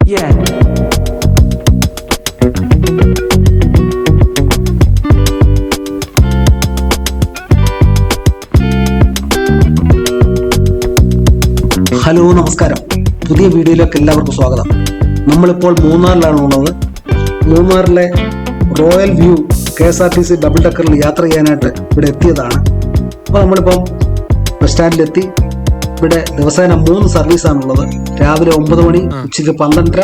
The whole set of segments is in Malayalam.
Yeah. ഹലോ, നമസ്കാരം. പുതിയ വീഡിയോയിലേക്ക് എല്ലാവർക്കും സ്വാഗതം. നമ്മളിപ്പോൾ മൂന്നാറിലാണ് ഉള്ളത്. മൂന്നാറിലെ റോയൽ വ്യൂ KSRTC ഡബിൾ ഡക്കറിൽ യാത്ര ചെയ്യാനായിട്ട് ഇവിടെ എത്തിയതാണ്. അപ്പോൾ നമ്മളിപ്പം ബസ് സ്റ്റാൻഡിലെത്തി. ഇവിടെ ദിവസേന 3 സർവീസാണുള്ളത്. രാവിലെ 9 മണി, ഉച്ചയ്ക്ക് 12:30,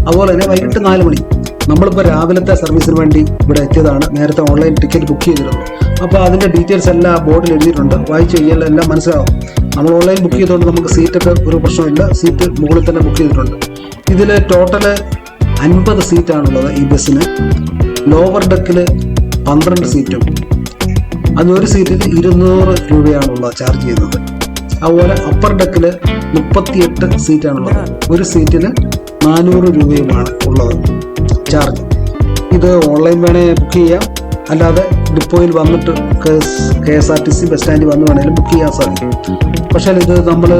അതുപോലെ തന്നെ വൈകിട്ട് 4 മണി. നമ്മളിപ്പോൾ രാവിലത്തെ സർവീസിന് വേണ്ടി ഇവിടെ എത്തിയതാണ്. നേരത്തെ ഓൺലൈൻ ടിക്കറ്റ് ബുക്ക് ചെയ്തിരുന്നു. അപ്പോൾ അതിൻ്റെ ഡീറ്റെയിൽസ് എല്ലാം ബോർഡിൽ എഴുതിയിട്ടുണ്ട്. വായിച്ചു കഴിഞ്ഞാൽ എല്ലാം മനസ്സിലാവും. നമ്മൾ ഓൺലൈൻ ബുക്ക് ചെയ്തുകൊണ്ട് നമുക്ക് സീറ്റൊക്കെ ഒരു പ്രശ്നമില്ല. സീറ്റ് മുകളിൽ തന്നെ ബുക്ക് ചെയ്തിട്ടുണ്ട്. ഇതിൽ ടോട്ടല് 50 സീറ്റാണുള്ളത് ഈ ബസ്സിന്. ലോവർ ഡെക്കിൽ 12 സീറ്റും, അതിനൊരു സീറ്റിന് 200 രൂപയാണുള്ളത് ചാർജ് ചെയ്യുന്നത്. അതുപോലെ അപ്പർ ഡെക്കിൽ 38 സീറ്റാണുള്ളത്. ഒരു സീറ്റിന് 400 രൂപയുമാണ് ഉള്ളത് ചാർജ്. ഇത് ഓൺലൈൻ വേണേ ബുക്ക് ചെയ്യാം, അല്ലാതെ ഡിപ്പോയിൽ വന്നിട്ട് KSRTC ബസ് സ്റ്റാൻഡിൽ വന്ന് വേണേലും ബുക്ക് ചെയ്യാൻ സാധിക്കും. പക്ഷേ ഇത് നമ്മൾ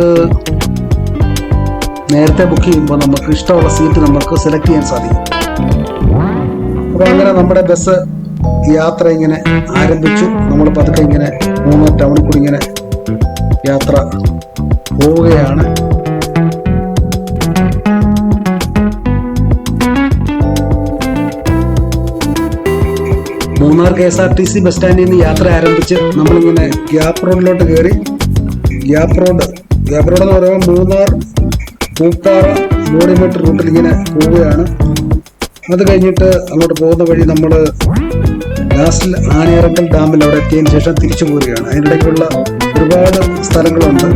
നേരത്തെ ബുക്ക് ചെയ്യുമ്പോൾ നമുക്ക് ഇഷ്ടമുള്ള സീറ്റ് നമുക്ക് സെലക്ട് ചെയ്യാൻ സാധിക്കും. അപ്പോൾ അങ്ങനെ നമ്മുടെ ബസ് യാത്ര ഇങ്ങനെ ആരംഭിച്ചു. നമ്മൾ പതുക്കെ ഇങ്ങനെ മൂന്നാർ ടൗണിൽ കൂടി ഇങ്ങനെ യാത്ര പോവുകയാണ്. മൂന്നാർ KSRTC ബസ് സ്റ്റാൻഡിൽ നിന്ന് യാത്ര ആരംഭിച്ച് നമ്മളിങ്ങനെ ഗ്യാപ്പ് റോഡിലോട്ട് കയറി. ഗ്യാപ്പ് റോഡ് എന്ന് പറയുമ്പോൾ മൂന്നാർ പൂപ്പാറ ബോഡിമെട്ട് റൂട്ടിൽ ഇങ്ങനെ പോവുകയാണ്. അത് കഴിഞ്ഞിട്ട് അങ്ങോട്ട് പോകുന്ന വഴി നമ്മൾ ലാസ്റ്റിൽ ആനയിറക്കൽ ഡാമിൽ അവിടെ എത്തിയതിന് ശേഷം തിരിച്ചു പോവുകയാണ്. അതിനിടയ്ക്കുള്ള ഒരുപാട് സ്ഥലങ്ങളുണ്ട്.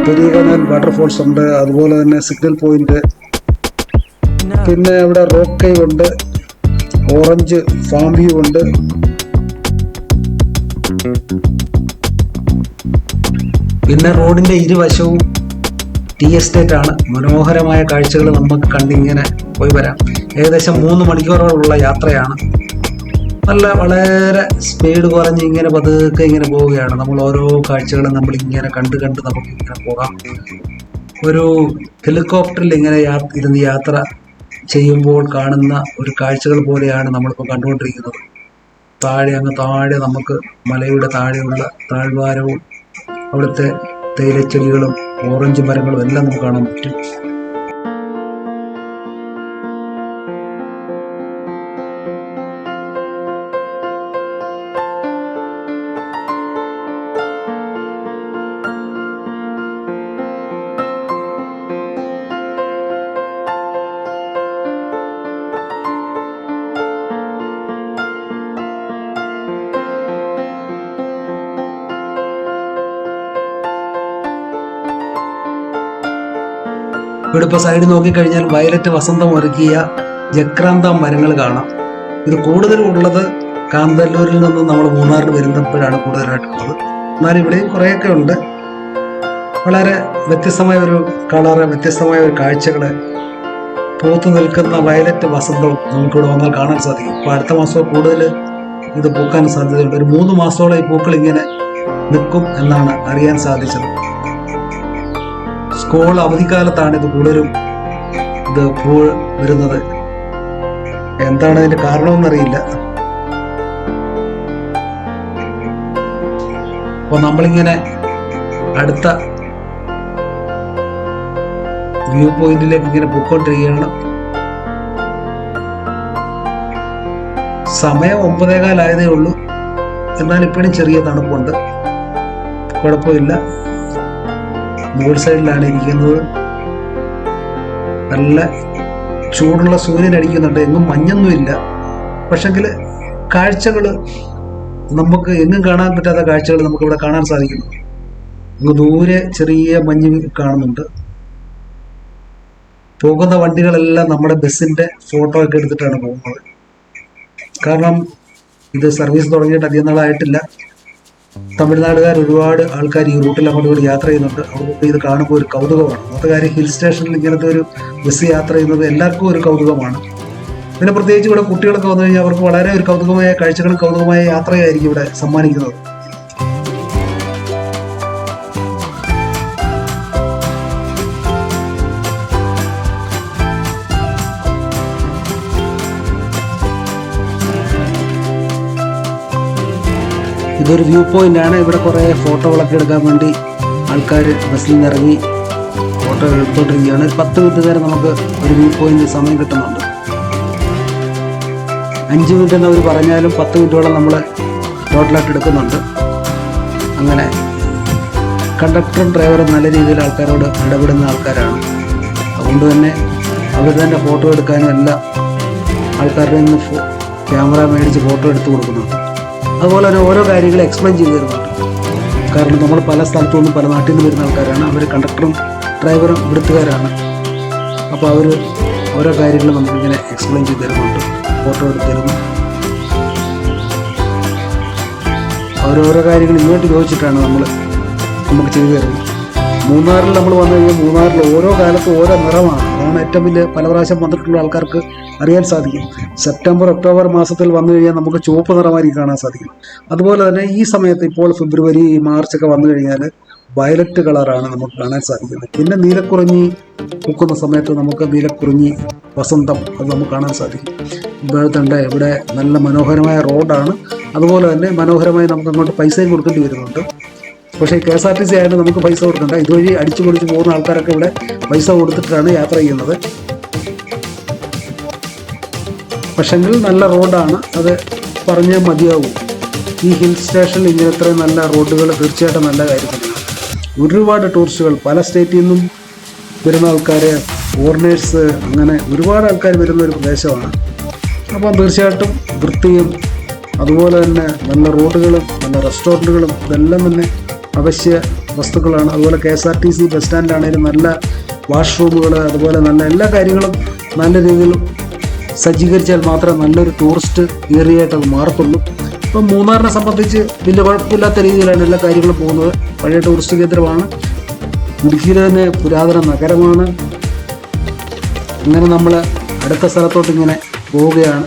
പെരിയ കനാൽ വാട്ടർഫോൾസ് ഉണ്ട്, അതുപോലെ തന്നെ സിഗ്നൽ പോയിന്റ്, പിന്നെ അവിടെ റോക്ക് കൈവ് ഉണ്ട്, ഓറഞ്ച് ഫാം വ്യൂ ഉണ്ട്. പിന്നെ റോഡിന്റെ ഇരുവശവും ടീ എസ്റ്റേറ്റ് ആണ്. മനോഹരമായ കാഴ്ചകൾ നമുക്ക് കണ്ടിങ്ങനെ പോയി വരാം. ഏകദേശം 3 മണിക്കൂറുകളുള്ള യാത്രയാണ്. വളരെ സ്പീഡ് കുറഞ്ഞ് ഇങ്ങനെ പതുക്കെ ഇങ്ങനെ പോവുകയാണ്. നമ്മൾ ഓരോ കാഴ്ചകളും നമ്മളിങ്ങനെ കണ്ട് നമുക്ക് ഇങ്ങനെ പോകാം. ഒരു ഹെലികോപ്റ്ററിൽ ഇങ്ങനെ ഇരുന്ന് യാത്ര ചെയ്യുമ്പോൾ കാണുന്ന ഒരു കാഴ്ചകൾ പോലെയാണ് നമ്മളിപ്പോൾ കണ്ടുകൊണ്ടിരിക്കുന്നത്. താഴെ നമുക്ക് മലയുടെ താഴെയുള്ള താഴ്വാരവും അവിടുത്തെ തേയിലച്ചെടികളും ഓറഞ്ച് മരങ്ങളും എല്ലാം നമുക്ക് കാണാൻ പറ്റും. ഇവിടെ ഇപ്പോൾ സൈഡ് നോക്കിക്കഴിഞ്ഞാൽ വയലറ്റ് വസന്തം ഒരുക്കിയ ജക്രാന്ത മരങ്ങൾ കാണാം. ഇത് കൂടുതലും ഉള്ളത് കാന്തല്ലൂരിൽ നിന്നും നമ്മൾ മൂന്നാറിൽ വരുന്നപ്പോഴാണ് കൂടുതലായിട്ടുള്ളത്. എന്നാലും ഇവിടെയും കുറേയൊക്കെ ഉണ്ട്. വളരെ വ്യത്യസ്തമായ ഒരു കളറ്, വ്യത്യസ്തമായ ഒരു കാഴ്ചകള്, പൂത്തു നിൽക്കുന്ന വയലറ്റ് വസന്തവും നമുക്കിവിടെ വന്നാൽ കാണാൻ സാധിക്കും. ഇപ്പോൾ അടുത്ത മാസം കൂടുതൽ ഇത് പൂക്കാൻ സാധ്യതയുണ്ട്. ഒരു 3 മാസത്തോളം ഈ പൂക്കൾ ഇങ്ങനെ നിൽക്കും എന്നാണ് അറിയാൻ സാധിച്ചത്. സ്കൂൾ അവധിക്കാലത്താണ് ഇത് കൂടുതലും ഇത് പൂ വരുന്നത്. എന്താണ് അതിന്റെ കാരണമെന്നറിയില്ല. അപ്പൊ നമ്മളിങ്ങനെ അടുത്ത വ്യൂ പോയിന്റിലേക്ക് ഇങ്ങനെ പോയിക്കൊണ്ടിരിക്കുകയാണ്. സമയം 9:15 ആയതേ ഉള്ളൂ. എന്നാൽ ഇപ്പോഴും ചെറിയ തണുപ്പുണ്ട്, കുഴപ്പമില്ല. മുകൾ സൈഡിലാണ് ഇരിക്കുന്നത്. നല്ല ചൂടുള്ള സൂര്യൻ അടിക്കുന്നുണ്ട്. എങ്ങും മഞ്ഞൊന്നുമില്ല. പക്ഷെങ്കിൽ കാഴ്ചകൾ നമുക്ക് എങ്ങും കാണാൻ പറ്റാത്ത കാഴ്ചകൾ നമുക്കിവിടെ കാണാൻ സാധിക്കുന്നു. അങ്ങ് ദൂരെ ചെറിയ മഞ്ഞ് കാണുന്നുണ്ട്. പോകുന്ന വണ്ടികളെല്ലാം നമ്മുടെ ബസ്സിന്റെ ഫോട്ടോ ഒക്കെ എടുത്തിട്ടാണ് പോകുന്നത്. കാരണം ഇത് സർവീസ് തുടങ്ങിയിട്ട് അധികം നാളായിട്ടില്ല. തമിഴ്നാടുകാർ ഒരുപാട് ആൾക്കാർ ഈ റൂട്ടിൽ അങ്ങോട്ട് യാത്ര ചെയ്യുന്നുണ്ട്. അവർക്ക് ഇത് കാണുമ്പോൾ ഒരു കൗതുകമാണ്. അത് കാര്യം ഹിൽ സ്റ്റേഷനിൽ ഇങ്ങനത്തെ ഒരു ബസ് യാത്ര ചെയ്യുന്നത് എല്ലാവർക്കും ഒരു കൗതുകമാണ്. പിന്നെ പ്രത്യേകിച്ച് ഇവിടെ കുട്ടികളൊക്കെ വന്നു കഴിഞ്ഞാൽ അവർക്ക് വളരെ ഒരു കൗതുകമായ കാഴ്ചകളും കൗതുകമായ യാത്രയായിരിക്കും ഇവിടെ സമ്മാനിക്കുന്നത്. ഇതൊരു വ്യൂ പോയിൻ്റാണ്. ഇവിടെ കുറേ ഫോട്ടോകളൊക്കെ എടുക്കാൻ വേണ്ടി ആൾക്കാർ ബസ്സിൽ നിന്ന് ഇറങ്ങി ഫോട്ടോ എടുത്തുകൊണ്ടിരിക്കുകയാണ്. 10 മിനിറ്റ് നേരം നമുക്ക് ഒരു വ്യൂ പോയിൻ്റ് സമയം കിട്ടുന്നുണ്ട്. 5 മിനിറ്റ് എന്ന് അവർ പറഞ്ഞാലും 10 മിനിറ്റോളം നമ്മൾ ടോട്ടലായിട്ട് എടുക്കുന്നുണ്ട്. അങ്ങനെ കണ്ടക്ടറും ഡ്രൈവറും നല്ല രീതിയിൽ ആൾക്കാരോട് ഇടപെടുന്ന ആൾക്കാരാണ്. അതുകൊണ്ട് തന്നെ അവർ തന്നെ ഫോട്ടോ എടുക്കാനും എല്ലാം ആൾക്കാരുടെ നിന്ന് ക്യാമറ മേടിച്ച് ഫോട്ടോ എടുത്ത് കൊടുക്കുന്നുണ്ട്. അതുപോലെ തന്നെ ഓരോ കാര്യങ്ങളും എക്സ്പ്ലെയിൻ ചെയ്ത് തരുന്നുണ്ട്. കാരണം നമ്മൾ പല സ്ഥലത്തു നിന്നും പല നാട്ടിൽ നിന്ന് വരുന്ന ആൾക്കാരാണ്. അവർ കണ്ടക്ടറും ഡ്രൈവറും ഇവിടുത്തുകാരാണ്. അപ്പോൾ അവർ ഓരോ കാര്യങ്ങളും നമുക്കിങ്ങനെ എക്സ്പ്ലെയിൻ ചെയ്ത് തരുന്നുണ്ട്, ഫോട്ടോ എടുത്ത് തരുന്നു. ഓരോരോ കാര്യങ്ങൾ ഇങ്ങോട്ട് ചോദിച്ചിട്ടാണ് നമുക്ക് ചെയ്തു തരുന്നത്. മൂന്നാറിൽ നമ്മൾ വന്നു കഴിഞ്ഞാൽ മൂന്നാറിൽ ഓരോ കാലത്തും ഓരോ നിറമാണ്. അതാണ് ഏറ്റവും വലിയ പല പ്രാവശ്യം വന്നിട്ടുള്ള ആൾക്കാർക്ക് അറിയാൻ സാധിക്കും. സെപ്റ്റംബർ ഒക്ടോബർ മാസത്തിൽ വന്നു കഴിഞ്ഞാൽ നമുക്ക് ചുവപ്പ് നിറമായിരിക്കും കാണാൻ സാധിക്കും. അതുപോലെ തന്നെ ഈ സമയത്ത് ഇപ്പോൾ ഫെബ്രുവരി മാർച്ചൊക്കെ വന്നു കഴിഞ്ഞാൽ വയലറ്റ് കളറാണ് നമുക്ക് കാണാൻ സാധിക്കുന്നത്. പിന്നെ നീലക്കുറിഞ്ഞി പൂക്കുന്ന സമയത്ത് നമുക്ക് നീലക്കുറിഞ്ഞി വസന്തം അത് നമുക്ക് കാണാൻ സാധിക്കും. ഇവിടെ നല്ല മനോഹരമായ റോഡാണ്. അതുപോലെ തന്നെ മനോഹരമായി നമുക്ക് അങ്ങോട്ട് പൈസയും കൊടുക്കേണ്ടി വരുന്നുണ്ട്. പക്ഷേ KSRTC ആയിട്ട് നമുക്ക് പൈസ കൊടുക്കണ്ട. ഇതുവഴി അടിച്ചു പൊളിച്ച് പോകുന്ന ആൾക്കാരൊക്കെ ഇവിടെ പൈസ കൊടുത്തിട്ടാണ് യാത്ര ചെയ്യുന്നത്. പക്ഷെങ്കിൽ നല്ല റോഡാണ്, അത് പറഞ്ഞേ മതിയാവും. ഈ ഹിൽ സ്റ്റേഷനിൽ ഇങ്ങനെ ഇത്രയും നല്ല റോഡുകൾ തീർച്ചയായിട്ടും നല്ല കാര്യം തന്നെയാണ്. ഒരുപാട് ടൂറിസ്റ്റുകൾ പല സ്റ്റേറ്റിൽ നിന്നും വരുന്ന ആൾക്കാർ, ഫോറിനേഴ്സ്, അങ്ങനെ ഒരുപാട് ആൾക്കാർ വരുന്ന ഒരു പ്രദേശമാണ്. അപ്പം തീർച്ചയായിട്ടും വൃത്തിയും അതുപോലെ തന്നെ നല്ല റോഡുകളും നല്ല റെസ്റ്റോറൻറ്റുകളും ഇതെല്ലാം തന്നെ അവശ്യ വസ്തുക്കളാണ്. അതുപോലെ KSRTC ബസ് സ്റ്റാൻഡിലാണെങ്കിലും നല്ല വാഷ്റൂമുകൾ, അതുപോലെ നല്ല എല്ലാ കാര്യങ്ങളും നല്ല രീതിയിൽ സജ്ജീകരിച്ചാൽ മാത്രമേ നല്ലൊരു ടൂറിസ്റ്റ് ഏരിയ ആയിട്ട് അത് മാറത്തുള്ളൂ. ഇപ്പം മൂന്നാറിനെ സംബന്ധിച്ച് വലിയ കുഴപ്പമില്ലാത്ത രീതിയിലാണ് എല്ലാ കാര്യങ്ങളും പോകുന്നത്. പഴയ ടൂറിസ്റ്റ് കേന്ദ്രമാണ്. ഇടുക്കിയിലെ തന്നെ പുരാതന നഗരമാണ്. അങ്ങനെ നമ്മൾ അടുത്ത സ്ഥലത്തോട്ട് ഇങ്ങനെ പോവുകയാണ്.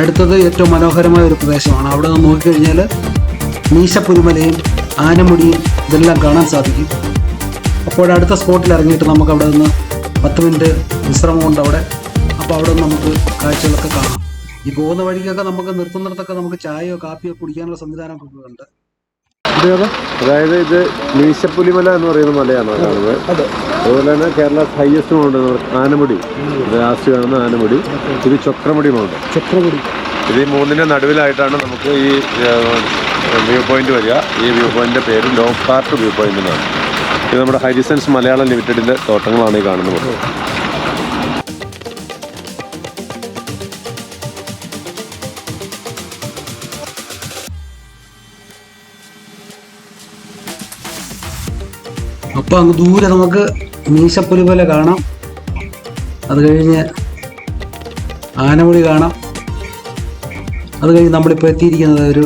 അടുത്തത് ഏറ്റവും മനോഹരമായ ഒരു പ്രദേശമാണ്. അവിടെ നിന്ന് നോക്കിക്കഴിഞ്ഞാൽ മീശപ്പുലിമലയും ആനമുടിയും ഇതെല്ലാം കാണാൻ സാധിക്കും. അപ്പോൾ അടുത്ത സ്പോട്ടിൽ ഇറങ്ങിയിട്ട് നമുക്ക് അവിടെ നിന്ന് 10 മിനിറ്റ് വിശ്രമമുണ്ട് അവിടെ. അപ്പോൾ അവിടെ നിന്ന് നമുക്ക് കാഴ്ചകളൊക്കെ കാണാം. ഈ പോകുന്ന വഴിക്കൊക്കെ നമുക്ക് നിർത്തുന്നിടത്തൊക്കെ നമുക്ക് ചായയോ കാപ്പിയോ കുടിക്കാനുള്ള സംവിധാനമൊക്കെ ഉണ്ട്. അതായത് ഇത് മീശപ്പുലിമല എന്ന് പറയുന്ന മലയാണ് കാണുന്നത്. അതുപോലെ തന്നെ Kerala highest mount Anamudi, last കാണുന്ന ആനമുടി. ഇത് ചക്രമുടി മൗണ്ട്. ഇത് ഈ മൂന്നിൻ്റെ നടുവിലായിട്ടാണ് നമുക്ക് ഈ വ്യൂ പോയിന്റ് വരിക. ഈ വ്യൂ പോയിന്റിന്റെ പേര് ലോക്കാർട്ട് വ്യൂ പോയിന്റ് എന്നാണ്. ഇത് നമ്മുടെ ഹരിസൻസ് മലയാളം ലിമിറ്റഡിന്റെ തോട്ടങ്ങളാണ് ഈ കാണുന്നത്. അപ്പോൾ അങ്ങ് ദൂരെ നമുക്ക് മീശപ്പുലിമല കാണാം. അത് കഴിഞ്ഞ് ആനമുടി കാണാം. അത് കഴിഞ്ഞ് നമ്മളിപ്പോൾ എത്തിയിരിക്കുന്നത് ഒരു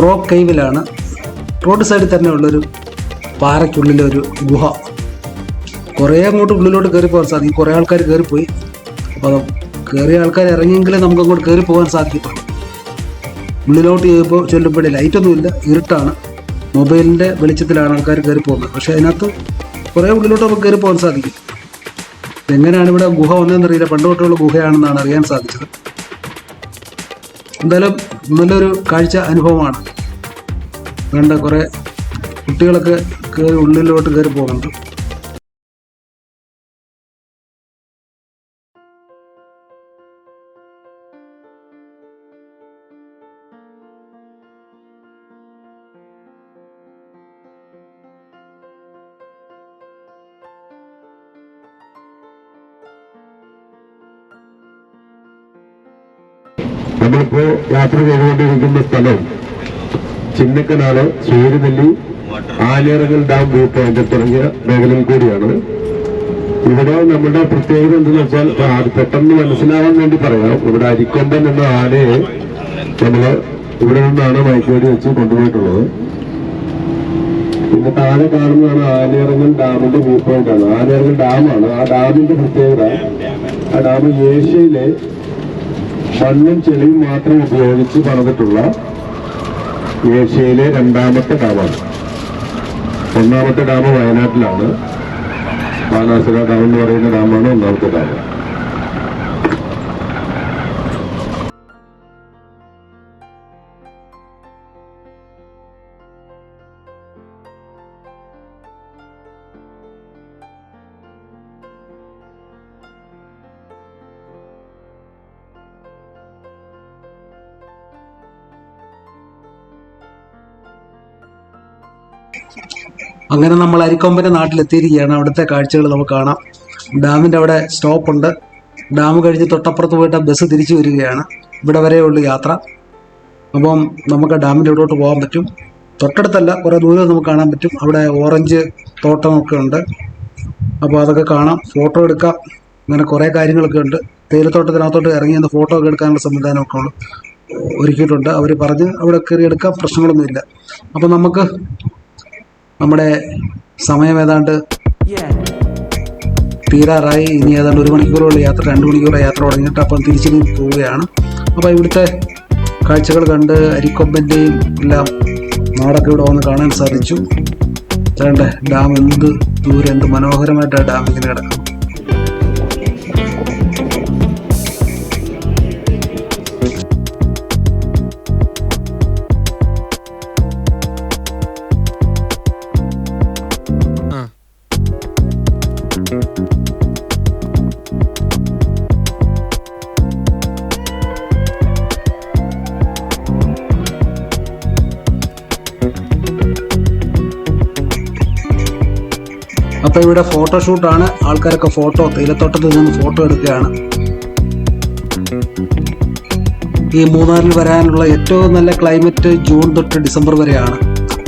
റോക്ക് കൈവിലാണ്. റോഡ് സൈഡിൽ തന്നെ ഉള്ളൊരു പാറയ്ക്കുള്ളിലൊരു ഗുഹ. കുറേ അങ്ങോട്ട് ഉള്ളിലോട്ട് കയറി പോകാൻ സാധിക്കും. കുറേ ആൾക്കാർ കയറിപ്പോയി. അപ്പോൾ കയറിയ ആൾക്കാർ ഇറങ്ങിയെങ്കിലേ നമുക്ക് അങ്ങോട്ട് കയറി പോകാൻ സാധിക്കത്തുള്ളൂ. ഉള്ളിലോട്ട് ചെല്ലുമ്പോഴേ ലൈറ്റൊന്നുമില്ല, ഇരുട്ടാണ്. മൊബൈലിൻ്റെ വെളിച്ചത്തിലാണ് ആൾക്കാർ കയറി പോകുന്നത്. പക്ഷേ അതിനകത്ത് കുറേ ഉള്ളിലോട്ട് നമുക്ക് കയറി പോകാൻ സാധിക്കും. എങ്ങനെയാണ് ഇവിടെ ഗുഹ വന്നതെന്നറിയില്ല. പണ്ട് തൊട്ടുള്ള ഗുഹയാണെന്നാണ് അറിയാൻ സാധിച്ചത്. എന്തായാലും നല്ലൊരു കാഴ്ച അനുഭവമാണ്. വേണ്ട കുറേ കുട്ടികളൊക്കെ കയറി ഉള്ളിലോട്ട് കയറി പോകുന്നുണ്ട്. നമ്മളിപ്പോ യാത്ര ചെയ്തുകൊണ്ടിരിക്കുന്ന സ്ഥലം Chinnakanal, Suryanelli, Aliyarangal dam view point തുടങ്ങിയ മേഖലയിൽ കൂടിയാണ്. ഇവിടെ നമ്മുടെ പ്രത്യേകത എന്തെന്ന് വെച്ചാൽ അത് പെട്ടെന്ന് മനസ്സിലാവാൻ വേണ്ടി പറയാം. ഇവിടെ അരിക്കൊമ്പൻ എന്ന ആനയെ നമ്മള് ഇവിടെ നിന്നാണ് മയക്കുവെടി വെച്ച് കൊണ്ടുപോയിട്ടുള്ളത്. പിന്നെ താഴെ കാണുന്നതാണ് ആനയിറങ്ങൽ ഡാമിന്റെ വ്യൂ പോയിന്റ് ആണ്. ആനയിറങ്ങൽ ഡാമാണ്. ആ ഡാമിന്റെ പ്രത്യേകത, ആ ഡാം ഏഷ്യയിലെ മണ്ണും ചെളിയും മാത്രം ഉപയോഗിച്ച് പണിതിട്ടുള്ള ഏഷ്യയിലെ രണ്ടാമത്തെ ഡാമാണ്. ഒന്നാമത്തെ ഡാം വയനാട്ടിലാണ്. ബാണാസുര ഡാം എന്ന് പറയുന്ന ഡാമാണ് ഒന്നാമത്തെ ഡാം. അങ്ങനെ നമ്മൾ അരിക്കൊമ്പൻ്റെ നാട്ടിലെത്തിയിരിക്കുകയാണ്. അവിടുത്തെ കാഴ്ചകൾ നമുക്ക് കാണാം. ഡാമിൻ്റെ അവിടെ സ്റ്റോപ്പുണ്ട്. ഡാം കഴിഞ്ഞ് തൊട്ടപ്പുറത്ത് പോയിട്ട് ബസ് തിരിച്ചു വരികയാണ്. ഇവിടെ വരെയുള്ള യാത്ര. അപ്പം നമുക്ക് ഡാമിൻ്റെ ഇവിടോട്ട് പോകാൻ പറ്റും. തൊട്ടടുത്തല്ല, കുറേ ദൂരം നമുക്ക് കാണാൻ പറ്റും. അവിടെ ഓറഞ്ച് തോട്ടമൊക്കെ ഉണ്ട്. അപ്പോൾ അതൊക്കെ കാണാം, ഫോട്ടോ എടുക്കാം. അങ്ങനെ കുറേ കാര്യങ്ങളൊക്കെ ഉണ്ട്. തേയിലത്തോട്ടത്തിനകത്തോട്ട് ഇറങ്ങി ഒന്ന് ഫോട്ടോ ഒക്കെ എടുക്കാനുള്ള സംവിധാനമൊക്കെ ഒരുക്കിയിട്ടുണ്ട്. അവർ പറഞ്ഞ് അവിടെ കയറി എടുക്കാം, പ്രശ്നങ്ങളൊന്നുമില്ല. അപ്പം നമുക്ക് നമ്മുടെ സമയം ഏതാണ്ട് തീരാറായി. ഇനി ഏതാണ്ട് 1 മണിക്കൂറുള്ള യാത്ര, 2 മണിക്കൂറുള്ള യാത്ര തുടങ്ങിയിട്ട് അപ്പം തിരിച്ചിനി പോവുകയാണ്. അപ്പോൾ ഇവിടുത്തെ കാഴ്ചകൾ കണ്ട് അരിക്കൊമ്പൻ്റെയും എല്ലാം നാടൊക്കെ ഇവിടെ വന്ന് കാണാൻ സാധിച്ചു. വേണ്ടേ ഡാം എന്ത് ദൂരം, എന്ത് മനോഹരമായിട്ടാണ് ഡാം ഇങ്ങനെ കിടക്കുന്നത്. അപ്പോൾ ഇവിടെ ഫോട്ടോഷൂട്ടാണ്. ആൾക്കാരൊക്കെ തേയിലത്തോട്ടത്തിൽ നിന്ന് ഫോട്ടോ എടുക്കുകയാണ്. ഈ മൂന്നാറിൽ വരാനുള്ള ഏറ്റവും നല്ല ക്ലൈമറ്റ് ജൂൺ തൊട്ട് ഡിസംബർ വരെയാണ്.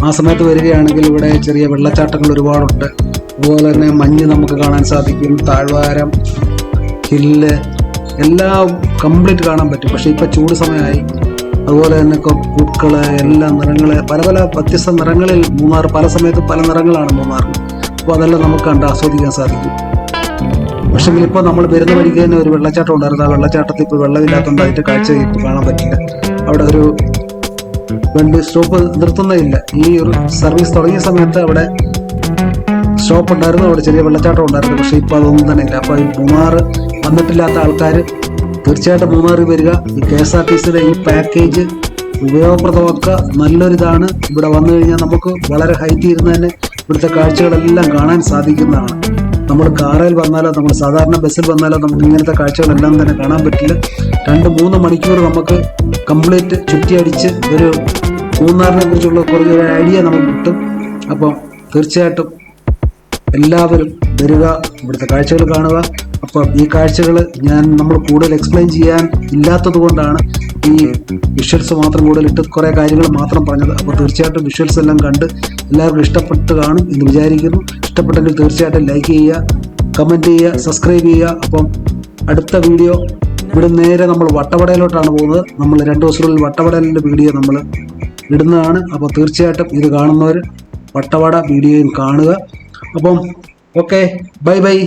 ആ സമയത്ത് വരികയാണെങ്കിൽ ഇവിടെ ചെറിയ വെള്ളച്ചാട്ടങ്ങൾ ഒരുപാടുണ്ട്. അതുപോലെ തന്നെ മഞ്ഞ് നമുക്ക് കാണാൻ സാധിക്കും. താഴ്വാരം, ഹില്ല് എല്ലാം കംപ്ലീറ്റ് കാണാൻ പറ്റും. പക്ഷേ ഇപ്പോൾ ചൂട് സമയമായി. അതുപോലെ തന്നെ പൂക്കള്, എല്ലാ നിറങ്ങള്, പല പല വ്യത്യസ്ത നിറങ്ങളിൽ മൂന്നാർ, പല സമയത്ത് പല നിറങ്ങളാണ് മൂന്നാറിൽ. അപ്പോൾ അതെല്ലാം നമുക്ക് കണ്ട് ആസ്വദിക്കാൻ സാധിക്കും. പക്ഷെങ്കിൽ ഇപ്പോൾ നമ്മൾ വരുന്ന വഴിക്ക് തന്നെ ഒരു വെള്ളച്ചാട്ടം ഉണ്ടായിരുന്നു. ആ വെള്ളച്ചാട്ടത്തിൽ ഇപ്പോൾ വെള്ളമില്ലാത്തതുകൊണ്ട് അതിൻ്റെ കാഴ്ച ഇപ്പോൾ കാണാൻ പറ്റില്ല. അവിടെ ഒരു വണ്ടി സ്റ്റോപ്പ് നിർത്തുന്നതില്ല. ഈ ഒരു സർവീസ് തുടങ്ങിയ സമയത്ത് അവിടെ സ്റ്റോപ്പ് ഉണ്ടായിരുന്നു, അവിടെ ചെറിയ വെള്ളച്ചാട്ടം ഉണ്ടായിരുന്നു. പക്ഷേ ഇപ്പോൾ അതൊന്നും തന്നെ ഇല്ല. അപ്പോൾ ഈ മൂന്നാർ വന്നിട്ടില്ലാത്ത ആൾക്കാർ തീർച്ചയായിട്ടും മൂന്നാറിൽ വരിക. ഈ KSRTCയുടെ ഈ പാക്കേജ് ഉപയോഗപ്രദമാക്കുക. നല്ലൊരിതാണ്. ഇവിടെ വന്നു കഴിഞ്ഞാൽ നമുക്ക് വളരെ ഹൈറ്റ് ഇരുന്ന് തന്നെ ഇവിടുത്തെ കാഴ്ചകളെല്ലാം കാണാൻ സാധിക്കുന്നതാണ്. നമ്മൾ കാറിൽ വന്നാലോ നമ്മൾ സാധാരണ ബസ്സിൽ വന്നാലോ നമുക്ക് ഇങ്ങനത്തെ കാഴ്ചകളെല്ലാം തന്നെ കാണാൻ പറ്റില്ല. 2-3 മണിക്കൂർ നമുക്ക് കംപ്ലീറ്റ് ചുറ്റിയടിച്ച് ഒരു മൂന്നാറിനെ കുറിച്ചുള്ള കുറേ ഐഡിയ നമുക്ക് കിട്ടും. അപ്പം തീർച്ചയായിട്ടും എല്ലാവരും വരിക, ഇവിടുത്തെ കാഴ്ചകൾ കാണുക. അപ്പം ഈ കാഴ്ചകൾ നമ്മൾ കൂടുതൽ എക്സ്പ്ലെയിൻ ചെയ്യാൻ ഇല്ലാത്തത് കൊണ്ടാണ് ഈ വിഷ്വൽസ് മാത്രം കൂടുതൽ ഇട്ട് കുറേ കാര്യങ്ങൾ മാത്രം പറഞ്ഞത്. അപ്പോൾ തീർച്ചയായിട്ടും വിഷ്വൽസ് എല്ലാം കണ്ട് എല്ലാവർക്കും ഇഷ്ടപ്പെട്ട് കാണും എന്ന് വിചാരിക്കുന്നു. ഇഷ്ടപ്പെട്ടെങ്കിൽ തീർച്ചയായിട്ടും ലൈക്ക് ചെയ്യുക, കമൻറ്റ് ചെയ്യുക, സബ്സ്ക്രൈബ് ചെയ്യുക. അപ്പം അടുത്ത വീഡിയോ ഇവിടെ നേരെ നമ്മൾ വട്ടവടയിലോട്ടാണ് പോകുന്നത്. നമ്മൾ 2 ദിവസത്തിനുള്ളിൽ വട്ടവടലിൻ്റെ വീഡിയോ നമ്മൾ ഇടുന്നതാണ്. അപ്പോൾ തീർച്ചയായിട്ടും ഇത് കാണുന്നവർ വട്ടവട വീഡിയോയും കാണുക. അപ്പം ഓക്കെ, ബൈ ബൈ.